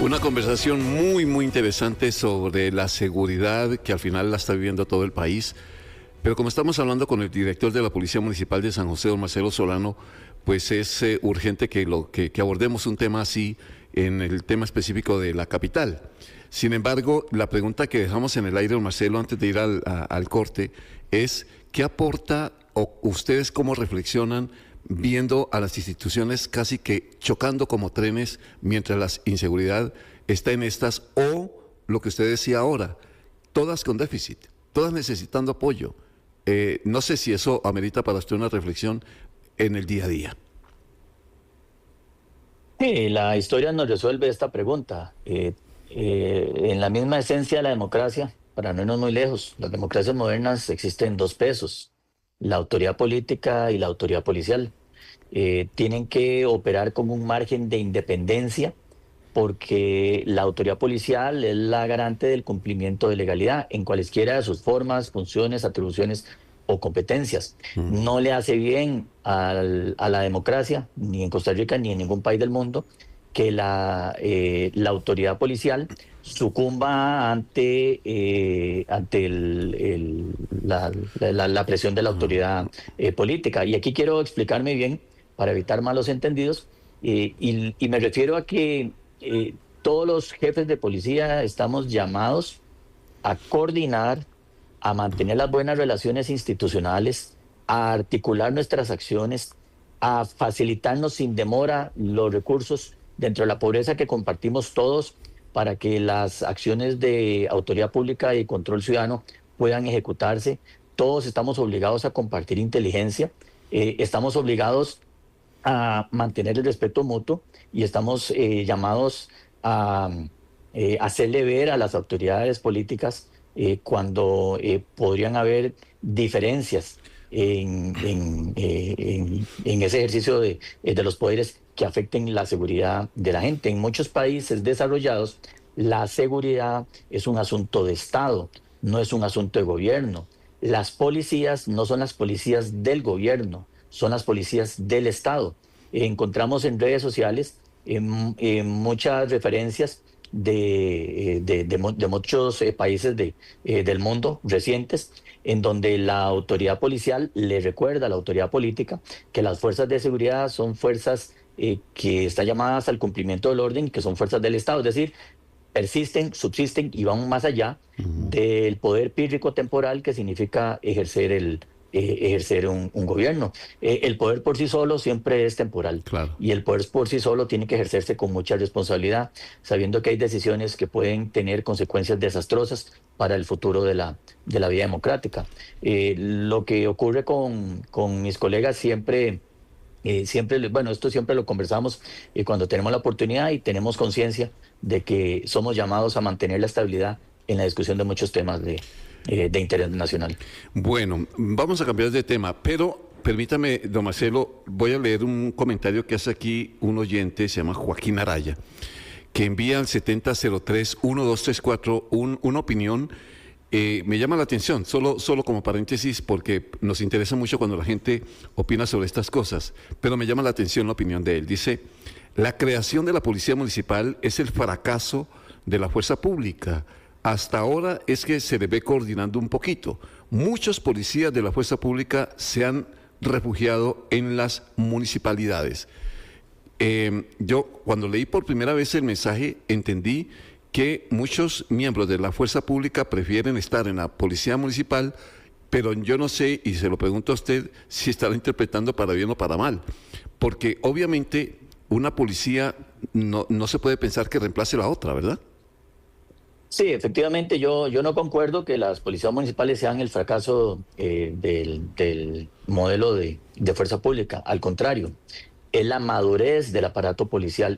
Una conversación muy, muy interesante sobre la seguridad que al final la está viviendo todo el país. Pero como estamos hablando con el director de la Policía Municipal de San José, don Marcelo Solano, pues es urgente que abordemos un tema así en el tema específico de la capital. Sin embargo, la pregunta que dejamos en el aire, don Marcelo, antes de ir al corte, es ¿qué aporta o ustedes cómo reflexionan viendo a las instituciones casi que chocando como trenes mientras la inseguridad está en estas, o lo que usted decía ahora, todas con déficit, todas necesitando apoyo? No sé si eso amerita para usted una reflexión en el día a día. Sí, la historia nos resuelve esta pregunta. En la misma esencia de la democracia, para no irnos muy lejos, las democracias modernas existen dos pesos: la autoridad política y la autoridad policial. Tienen que operar con un margen de independencia, porque la autoridad policial es la garante del cumplimiento de legalidad en cualesquiera de sus formas, funciones, atribuciones o competencias. No le hace bien a la democracia, ni en Costa Rica ni en ningún país del mundo, que la autoridad policial sucumba ante la presión de la autoridad política. Y aquí quiero explicarme bien para evitar malos entendidos, y me refiero a que todos los jefes de policía estamos llamados a coordinar, a mantener las buenas relaciones institucionales, a articular nuestras acciones, a facilitarnos sin demora los recursos dentro de la pobreza que compartimos todos, para que las acciones de autoridad pública y control ciudadano puedan ejecutarse. Todos estamos obligados a compartir inteligencia, estamos obligados a mantener el respeto mutuo, y estamos llamados a hacerle ver a las autoridades políticas cuando podrían haber diferencias en ese ejercicio de los poderes que afecten la seguridad de la gente. En muchos países desarrollados, la seguridad es un asunto de Estado, no es un asunto de gobierno. Las policías no son las policías del gobierno, son las policías del Estado. Encontramos en redes sociales muchas referencias de muchos países del mundo recientes, en donde la autoridad policial le recuerda a la autoridad política que las fuerzas de seguridad son fuerzas que están llamadas al cumplimiento del orden y que son fuerzas del Estado, es decir, persisten, subsisten y van más allá del poder pírrico temporal que significa ejercer ejercer un gobierno. El poder por sí solo siempre es temporal, Claro. y el poder por sí solo tiene que ejercerse con mucha responsabilidad, sabiendo que hay decisiones que pueden tener consecuencias desastrosas para el futuro de la vida democrática. Lo que ocurre con mis colegas siempre... bueno, esto siempre lo conversamos cuando tenemos la oportunidad y tenemos conciencia de que somos llamados a mantener la estabilidad en la discusión de muchos temas de interés nacional. Bueno, vamos a cambiar de tema, pero permítame, don Marcelo, voy a leer un comentario que hace aquí un oyente, se llama Joaquín Araya, que envía al 7003-1234 una opinión. Me llama la atención, solo como paréntesis, porque nos interesa mucho cuando la gente opina sobre estas cosas, pero me llama la atención la opinión de él. Dice, la creación de la Policía Municipal es el fracaso de la fuerza pública. Hasta ahora es que se le ve coordinando un poquito. Muchos policías de la fuerza pública se han refugiado en las municipalidades. Yo cuando leí por primera vez el mensaje entendí que muchos miembros de la fuerza pública prefieren estar en la policía municipal, pero yo no sé, y se lo pregunto a usted, si estará interpretando para bien o para mal, porque obviamente una policía no se puede pensar que reemplace la otra, ¿verdad? Sí, efectivamente, yo no concuerdo que las policías municipales sean el fracaso del modelo de fuerza pública. Al contrario, es la madurez del aparato policial.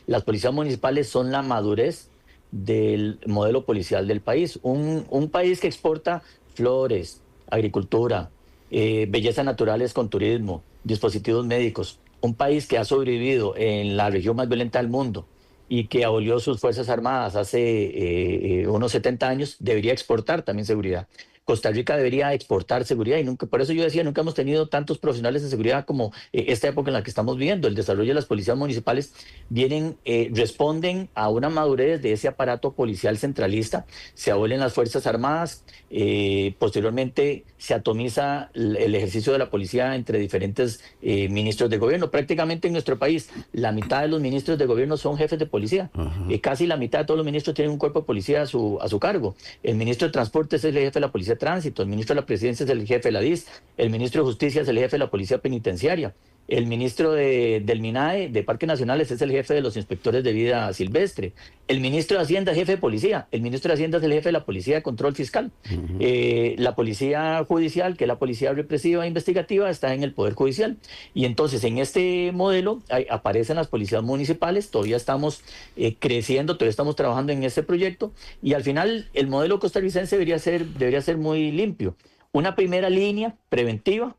Las policías municipales son la madurez del modelo policial del país. Un país que exporta flores, agricultura, bellezas naturales con turismo, dispositivos médicos. Un país que ha sobrevivido en la región más violenta del mundo y que abolió sus Fuerzas Armadas hace unos 70 años, debería exportar también seguridad. Costa Rica debería exportar seguridad y nunca, por eso yo decía, nunca hemos tenido tantos profesionales de seguridad como esta época en la que estamos viviendo. El desarrollo de las policías municipales responden a una madurez de ese aparato policial centralista. Se abolen las Fuerzas Armadas, posteriormente se atomiza el ejercicio de la policía entre diferentes ministros de gobierno. Prácticamente en nuestro país, la mitad de los ministros de gobierno son jefes de policía. Casi la mitad de todos los ministros tienen un cuerpo de policía a su cargo. El ministro de Transporte es el jefe de la Policía de Tránsito, el ministro de la Presidencia es el jefe de la DIS, el ministro de Justicia es el jefe de la Policía Penitenciaria, el ministro del MINAE, de Parques Nacionales, es el jefe de los inspectores de vida silvestre, el ministro de Hacienda es jefe de policía, el ministro de Hacienda es el jefe de la Policía de Control Fiscal. La Policía Judicial, que es la Policía Represiva e Investigativa, está en el Poder Judicial. Y entonces en este modelo aparecen las policías municipales, todavía estamos creciendo, todavía estamos trabajando en este proyecto, y al final el modelo costarricense debería ser muy limpio. Una primera línea preventiva,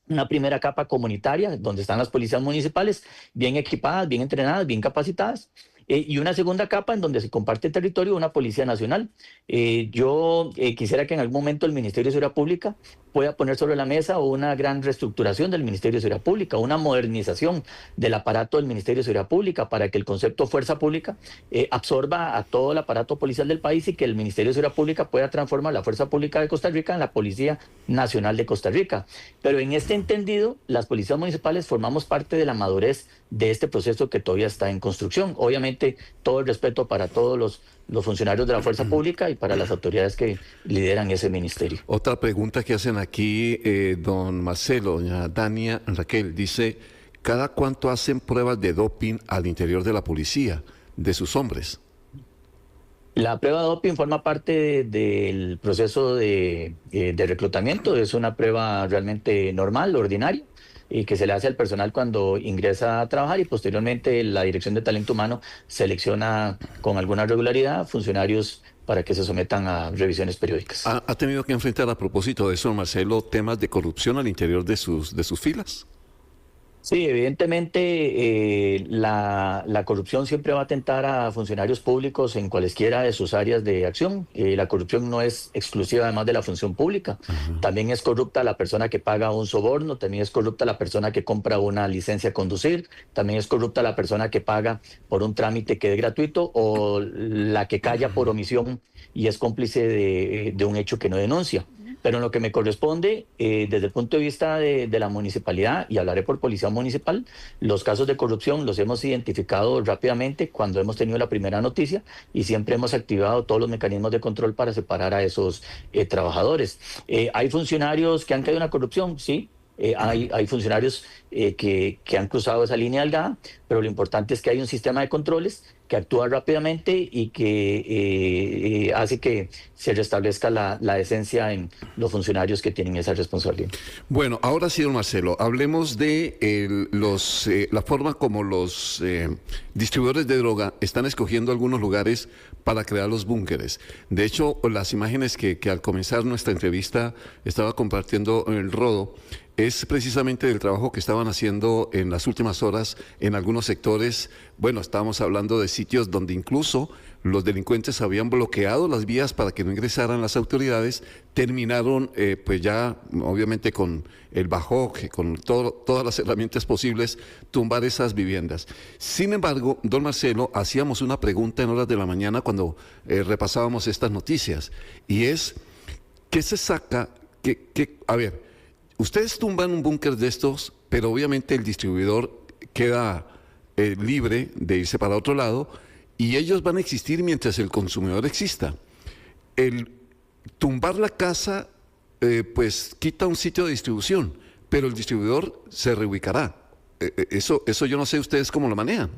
una primera capa comunitaria, donde están las policías municipales, bien equipadas, bien entrenadas, bien capacitadas, y una segunda capa en donde se comparte el territorio de una Policía Nacional. Yo quisiera que en algún momento el Ministerio de Seguridad Pública pueda poner sobre la mesa una gran reestructuración del Ministerio de Seguridad Pública, una modernización del aparato del Ministerio de Seguridad Pública para que el concepto fuerza pública absorba a todo el aparato policial del país y que el Ministerio de Seguridad Pública pueda transformar la Fuerza Pública de Costa Rica en la Policía Nacional de Costa Rica. Pero en este entendido, las policías municipales formamos parte de la madurez de este proceso que todavía está en construcción. Obviamente, todo el respeto para todos los funcionarios de la fuerza pública y para las autoridades que lideran ese ministerio. Otra pregunta que hacen aquí, don Marcelo, doña Dania Raquel, dice, ¿cada cuánto hacen pruebas de doping al interior de la policía, de sus hombres? La prueba de doping forma parte del proceso de reclutamiento, es una prueba realmente normal, ordinaria, y que se le hace al personal cuando ingresa a trabajar, y posteriormente la Dirección de Talento Humano selecciona con alguna regularidad funcionarios para que se sometan a revisiones periódicas. ¿Ha tenido que enfrentar, a propósito de eso, Marcelo, temas de corrupción al interior de sus filas? Sí, evidentemente la corrupción siempre va a atentar a funcionarios públicos en cualesquiera de sus áreas de acción. La corrupción no es exclusiva además de la función pública. También es corrupta la persona que paga un soborno, también es corrupta la persona que compra una licencia a conducir, también es corrupta la persona que paga por un trámite que es gratuito o la que calla por omisión y es cómplice de un hecho que no denuncia. Pero en lo que me corresponde, desde el punto de vista de la municipalidad, y hablaré por policía municipal, los casos de corrupción los hemos identificado rápidamente cuando hemos tenido la primera noticia y siempre hemos activado todos los mecanismos de control para separar a esos trabajadores. ¿Hay funcionarios que han caído en la corrupción? Sí. Hay funcionarios que han cruzado esa línea delgada, pero lo importante es que hay un sistema de controles que actúa rápidamente y que hace que se restablezca la decencia en los funcionarios que tienen esa responsabilidad. Bueno, ahora sí, don Marcelo, hablemos de la forma como los distribuidores de droga están escogiendo algunos lugares para crear los búnkeres. De hecho, las imágenes que al comenzar nuestra entrevista estaba compartiendo el Rodo, es precisamente del trabajo que estaban haciendo en las últimas horas en algunos sectores. Bueno, estábamos hablando de sitios donde incluso los delincuentes habían bloqueado las vías para que no ingresaran las autoridades. Terminaron pues ya obviamente con el bajoque, con todas las herramientas posibles, tumbar esas viviendas. Sin embargo, don Marcelo, hacíamos una pregunta en horas de la mañana cuando repasábamos estas noticias, y es, ¿qué se saca? A ver, ustedes tumban un búnker de estos, pero obviamente el distribuidor queda libre de irse para otro lado, y ellos van a existir mientras el consumidor exista. El tumbar la casa, pues quita un sitio de distribución, pero el distribuidor se reubicará. Eso yo no sé ustedes cómo lo manejan.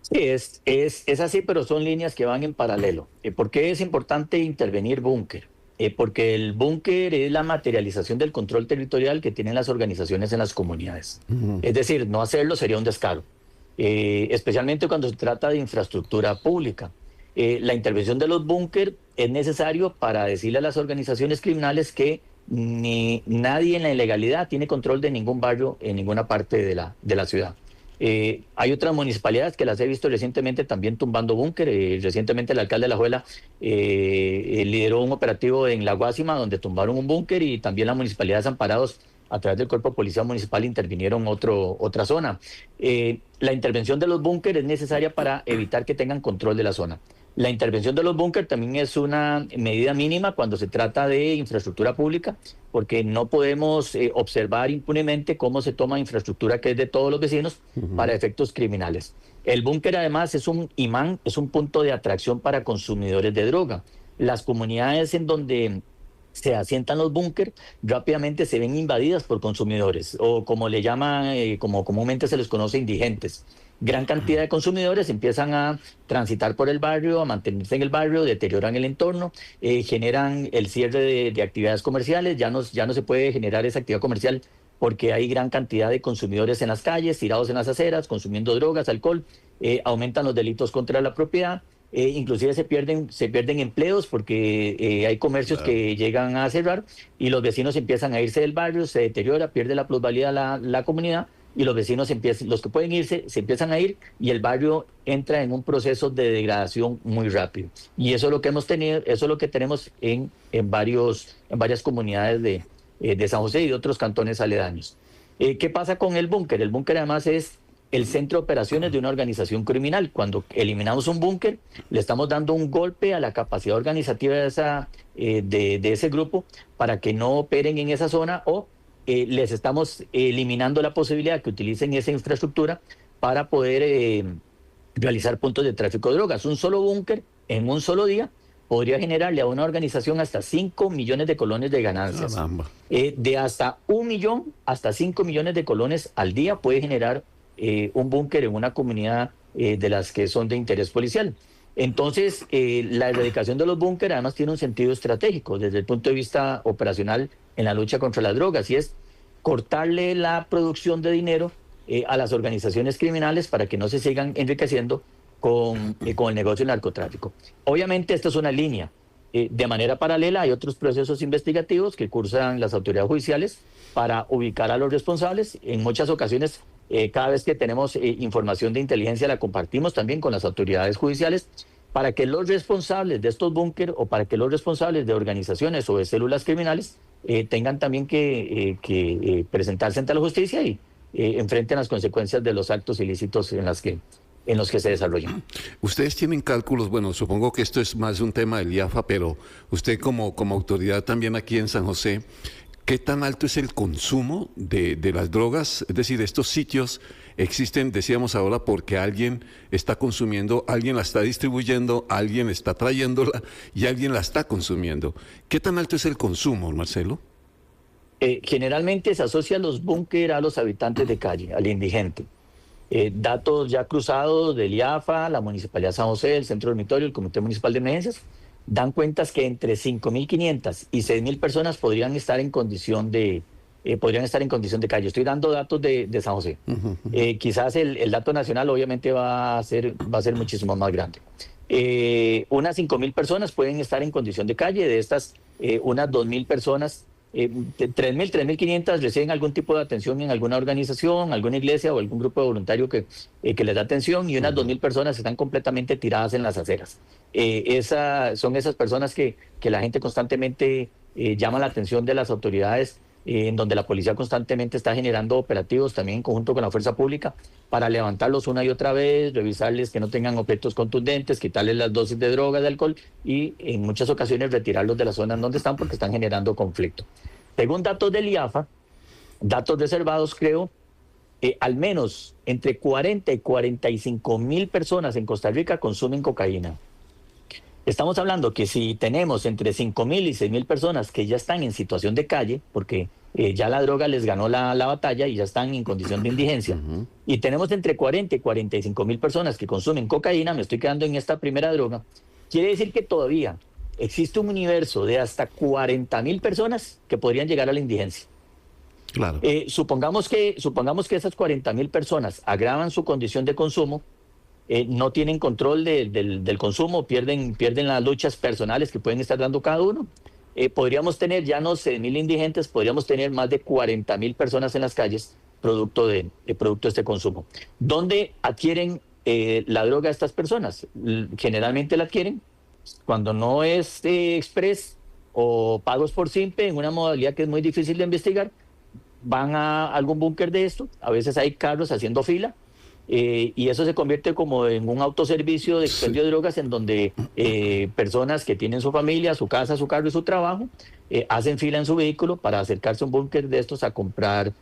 Sí, es así, pero son líneas que van en paralelo. ¿Por qué es importante intervenir búnker? Porque el búnker es la materialización del control territorial que tienen las organizaciones en las comunidades. Es decir, no hacerlo sería un descaro, especialmente cuando se trata de infraestructura pública. La intervención de los búnker es necesario para decirle a las organizaciones criminales que nadie en la ilegalidad tiene control de ningún barrio en ninguna parte de la ciudad. Hay otras municipalidades que las he visto recientemente también tumbando búnker. Recientemente el alcalde de La Alajuela lideró un operativo en La Guásima donde tumbaron un búnker, y también la municipalidad de Desamparados a través del Cuerpo de Policía Municipal intervinieron otra zona. La intervención de los búnker es necesaria para evitar que tengan control de la zona. La intervención de los búnker también es una medida mínima cuando se trata de infraestructura pública, porque no podemos observar impunemente cómo se toma infraestructura que es de todos los vecinos para efectos criminales. El búnker además es un imán, es un punto de atracción para consumidores de droga. Las comunidades en donde se asientan los búnker rápidamente se ven invadidas por consumidores, o como le llaman, como comúnmente se les conoce, indigentes. Gran cantidad de consumidores empiezan a transitar por el barrio, a mantenerse en el barrio, deterioran el entorno, generan el cierre de actividades comerciales. Ya no se puede generar esa actividad comercial porque hay gran cantidad de consumidores en las calles, tirados en las aceras, consumiendo drogas, alcohol. Aumentan los delitos contra la propiedad. Inclusive se pierden empleos porque hay comercios que llegan a cerrar y los vecinos empiezan a irse del barrio, se deteriora, pierde la plusvalía la comunidad, y los vecinos los que pueden irse se empiezan a ir, y el barrio entra en un proceso de degradación muy rápido. Y eso es lo que hemos tenido, eso es lo que tenemos en varias comunidades de San José y de otros cantones aledaños. ¿Qué pasa con el búnker? El búnker además es el centro de operaciones de una organización criminal. Cuando eliminamos un búnker, le estamos dando un golpe a la capacidad organizativa de ese grupo para que no operen en esa zona, o les estamos eliminando la posibilidad de que utilicen esa infraestructura para poder realizar puntos de tráfico de drogas. Un solo búnker en un solo día podría generarle a una organización hasta 5 millones de colones de ganancias. De hasta 1 millón hasta 5 millones de colones al día puede generar un búnker en una comunidad de las que son de interés policial. Entonces, la erradicación de los búnkeres además tiene un sentido estratégico desde el punto de vista operacional en la lucha contra las drogas, y es cortarle la producción de dinero a las organizaciones criminales para que no se sigan enriqueciendo con el negocio del narcotráfico. Obviamente esta es una línea. De manera paralela hay otros procesos investigativos que cursan las autoridades judiciales para ubicar a los responsables. En muchas ocasiones, cada vez que tenemos información de inteligencia, la compartimos también con las autoridades judiciales para que los responsables de estos búnker, o para que los responsables de organizaciones o de células criminales tengan también que presentarse ante la justicia y enfrenten las consecuencias de los actos ilícitos en las que en los que se desarrollan. Ustedes tienen cálculos, bueno, supongo que esto es más un tema del IAFA, pero usted como autoridad también aquí en San José, ¿qué tan alto es el consumo de las drogas? Es decir, estos sitios existen, decíamos ahora, porque alguien está consumiendo, alguien la está distribuyendo, alguien está trayéndola y alguien la está consumiendo. ¿Qué tan alto es el consumo, Marcelo? Generalmente se asocia los búnker a los habitantes de calle, al indigente. Datos ya cruzados del IAFA, la Municipalidad de San José, el Centro Dormitorio, el Comité Municipal de Emergencias, dan cuentas que entre 5.500 y 6.000 personas podrían estar en condición de calle. Estoy dando datos de San José. Quizás el dato nacional obviamente va a ser muchísimo más grande. Unas 5.000 personas pueden estar en condición de calle. De estas, unas 2.000 personas, 3.500 reciben algún tipo de atención en alguna organización, alguna iglesia o algún grupo de voluntario que les da atención, y unas 2.000 personas están completamente tiradas en las aceras. Son esas personas que la gente constantemente llama la atención de las autoridades, en donde la policía constantemente está generando operativos también en conjunto con la fuerza pública para levantarlos una y otra vez, revisarles que no tengan objetos contundentes, quitarles las dosis de droga, de alcohol y en muchas ocasiones retirarlos de la zona en donde están porque están generando conflicto. Según datos del IAFA, datos reservados creo, al menos entre 40 y 45.000 personas en Costa Rica consumen cocaína. Estamos hablando que si tenemos entre 5.000 y 6.000 personas que ya están en situación de calle, porque ya la droga les ganó la batalla y ya están en condición de indigencia, y tenemos entre 40 y 45.000 personas que consumen cocaína, me estoy quedando en esta primera droga, quiere decir que todavía existe un universo de hasta 40.000 personas que podrían llegar a la indigencia. Claro. Supongamos que esas 40.000 personas agravan su condición de consumo, no tienen control del consumo, pierden las luchas personales que pueden estar dando cada uno. Podríamos tener ya no 6.000 indigentes, podríamos tener más de 40.000 personas en las calles producto de este consumo. ¿Dónde adquieren la droga estas personas? Generalmente la adquieren cuando no es express o pagos por simple, en una modalidad que es muy difícil de investigar. Van a algún búnker de esto, a veces hay carros haciendo fila, y eso se convierte como en un autoservicio de expendio de drogas en donde personas que tienen su familia, su casa, su carro y su trabajo hacen fila en su vehículo para acercarse a un búnker de estos a comprar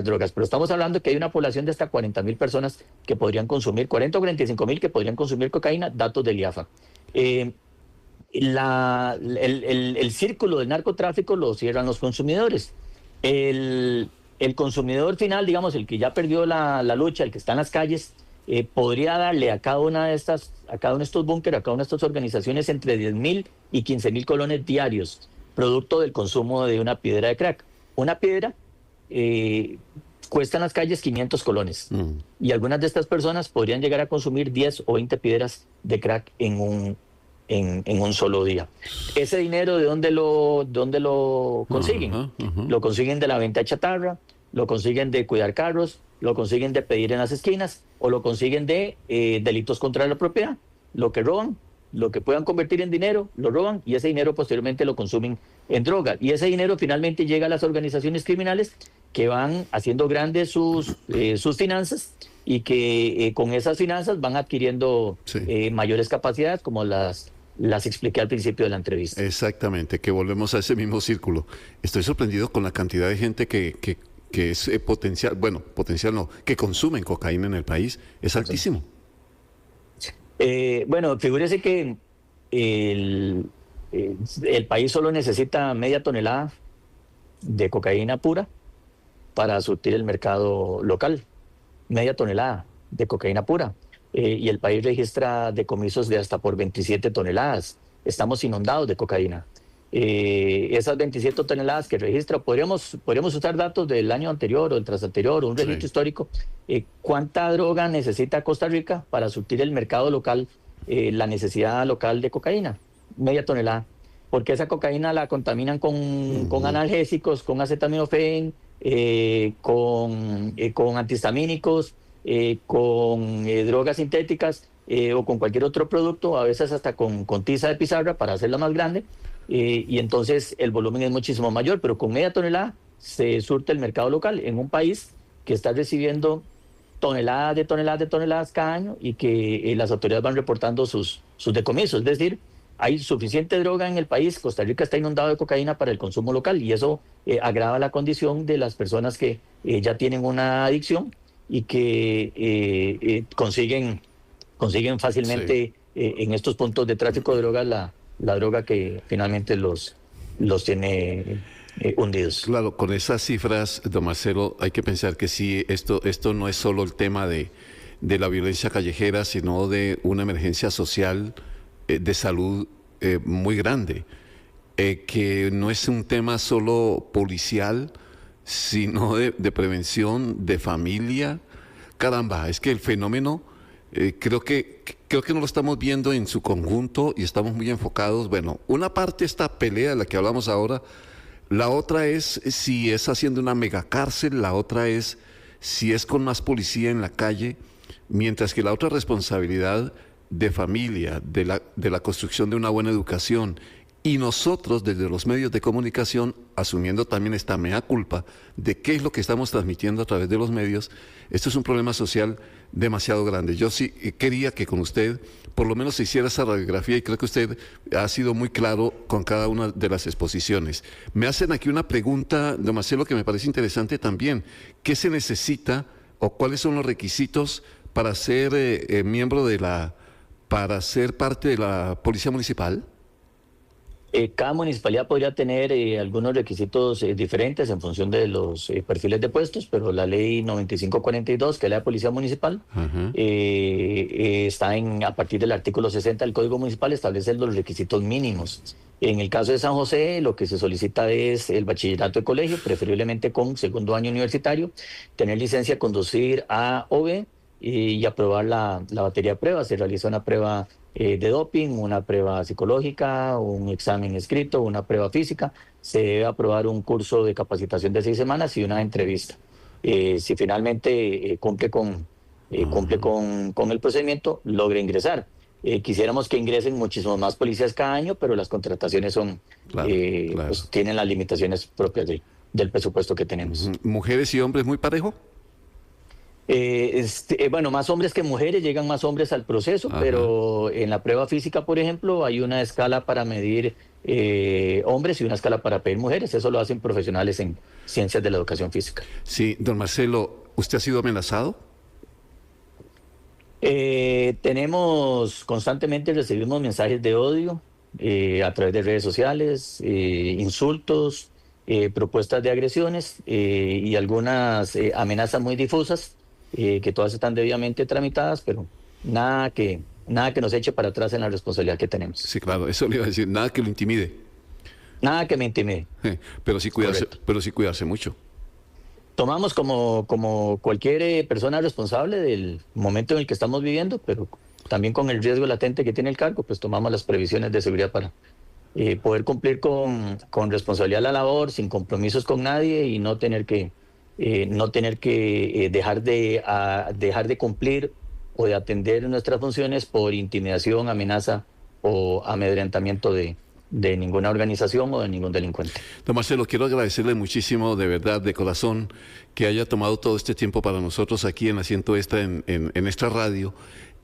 drogas. Pero estamos hablando que hay una población de hasta 40.000 personas que podrían consumir, 40 o 45.000 que podrían consumir cocaína, datos del IAFA. El círculo del narcotráfico lo cierran los consumidores. El consumidor final, digamos, el que ya perdió la lucha, el que está en las calles, podría darle a cada una de estos búnkeres, a cada una de estas organizaciones entre 10.000 y 15.000 colones diarios, producto del consumo de una piedra de crack. Una piedra cuesta en las calles 500 colones. Y algunas de estas personas podrían llegar a consumir 10 o 20 piedras de crack en un solo día. Ese dinero, ¿de dónde lo consiguen? Lo consiguen de la venta de chatarra, lo consiguen de cuidar carros, lo consiguen de pedir en las esquinas o lo consiguen de delitos contra la propiedad. Lo que roban, lo que puedan convertir en dinero, lo roban y ese dinero posteriormente lo consumen en droga. Y ese dinero finalmente llega a las organizaciones criminales que van haciendo grandes sus finanzas y que con esas finanzas van adquiriendo mayores capacidades como las expliqué al principio de la entrevista. Exactamente, que volvemos a ese mismo círculo. Estoy sorprendido con la cantidad de gente que es potencial no, que consumen cocaína en el país. Es altísimo. Bueno, figúrese que el país solo necesita media tonelada de cocaína pura para surtir el mercado local. Media tonelada de cocaína pura. Y el país registra decomisos de hasta por 27 toneladas. Estamos inundados de cocaína. Esas 27 toneladas que registra, podríamos usar datos del año anterior o del tras anterior o un registro histórico. ¿Cuánta droga necesita Costa Rica para surtir el mercado local, la necesidad local de cocaína? Media tonelada. Porque esa cocaína la contaminan con analgésicos, con acetaminofén, con antihistamínicos, con drogas sintéticas o con cualquier otro producto, a veces hasta con tiza de pizarra para hacerla más grande, y entonces el volumen es muchísimo mayor, pero con media tonelada se surte el mercado local en un país que está recibiendo toneladas cada año y que las autoridades van reportando sus decomisos. Es decir, hay suficiente droga en el país, Costa Rica está inundado de cocaína para el consumo local y eso agrava la condición de las personas que ya tienen una adicción y que consiguen fácilmente en estos puntos de tráfico de drogas la droga que finalmente los tiene hundidos. Claro, con esas cifras, don Marcelo, hay que pensar que sí, esto no es solo el tema de la violencia callejera, sino de una emergencia social de salud muy grande, que no es un tema solo policial, sino de prevención, de familia. Caramba, es que el fenómeno creo que no lo estamos viendo en su conjunto y estamos muy enfocados. Bueno, una parte esta pelea de la que hablamos ahora, la otra es si es haciendo una megacárcel, la otra es si es con más policía en la calle, mientras que la otra responsabilidad de familia, de la construcción de una buena educación, y nosotros desde los medios de comunicación, asumiendo también esta mea culpa de qué es lo que estamos transmitiendo a través de los medios, esto es un problema social demasiado grande. Yo sí quería que con usted por lo menos se hiciera esa radiografía y creo que usted ha sido muy claro con cada una de las exposiciones. Me hacen aquí una pregunta, don Marcelo, que me parece interesante también. ¿Qué se necesita o cuáles son los requisitos para ser para ser parte de la Policía Municipal? Cada municipalidad podría tener algunos requisitos diferentes en función de los perfiles de puestos, pero la ley 9542, que es la de Policía Municipal, está a partir del artículo 60 del Código Municipal, establece los requisitos mínimos. En el caso de San José, lo que se solicita es el bachillerato de colegio, preferiblemente con segundo año universitario, tener licencia de conducir A o B y aprobar la batería de pruebas. Se realiza una prueba de doping, una prueba psicológica, un examen escrito, una prueba física. Se debe aprobar un curso de capacitación de 6 semanas y una entrevista. Si finalmente cumple con el procedimiento, logra ingresar. Quisiéramos que ingresen muchísimos más policías cada año, pero las contrataciones son Claro. Pues, tienen las limitaciones propias del presupuesto que tenemos. ¿Mujeres y hombres muy parejo? Bueno, más hombres que mujeres, llegan más hombres al proceso, pero en la prueba física, por ejemplo, hay una escala para medir hombres y una escala para pedir mujeres. Eso lo hacen profesionales en ciencias de la educación física. Sí, don Marcelo, ¿usted ha sido amenazado? Recibimos mensajes de odio a través de redes sociales, insultos, propuestas de agresiones y algunas amenazas muy difusas. Que todas están debidamente tramitadas, pero nada que nos eche para atrás en la responsabilidad que tenemos. Sí, claro, eso le iba a decir, nada que lo intimide. Nada que me intimide. Pero sí cuidarse mucho. Tomamos como cualquier persona responsable del momento en el que estamos viviendo, pero también con el riesgo latente que tiene el cargo, pues tomamos las previsiones de seguridad para poder cumplir con responsabilidad la labor, sin compromisos con nadie y no tener que dejar de cumplir o de atender nuestras funciones por intimidación, amenaza o amedrentamiento de ninguna organización o de ningún delincuente. Don Marcelo, quiero agradecerle muchísimo, de verdad, de corazón, que haya tomado todo este tiempo para nosotros aquí en la 100 Extra, en esta radio,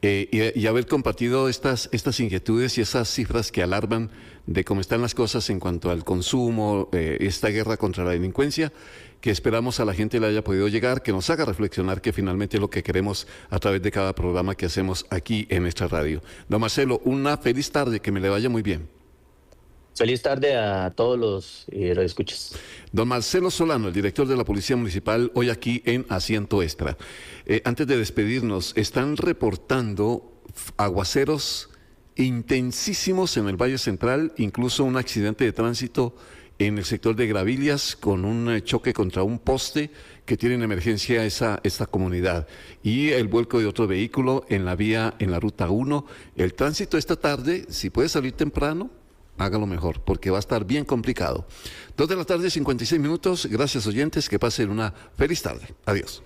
y haber compartido estas inquietudes y esas cifras que alarman de cómo están las cosas en cuanto al consumo, esta guerra contra la delincuencia, que esperamos a la gente le haya podido llegar, que nos haga reflexionar, que finalmente es lo que queremos a través de cada programa que hacemos aquí en esta radio. Don Marcelo, una feliz tarde, que me le vaya muy bien. Feliz tarde a todos los radioescuchas. Don Marcelo Solano, el director de la Policía Municipal, hoy aquí en Asiento Extra. Antes de despedirnos, están reportando aguaceros intensísimos en el Valle Central, incluso un accidente de tránsito en el sector de Gravillas con un choque contra un poste que tiene en emergencia esta comunidad, y el vuelco de otro vehículo en la ruta 1. El tránsito esta tarde, si puede salir temprano, hágalo mejor, porque va a estar bien complicado. 2 de la tarde, 56 minutos. Gracias, oyentes, que pasen una feliz tarde. Adiós.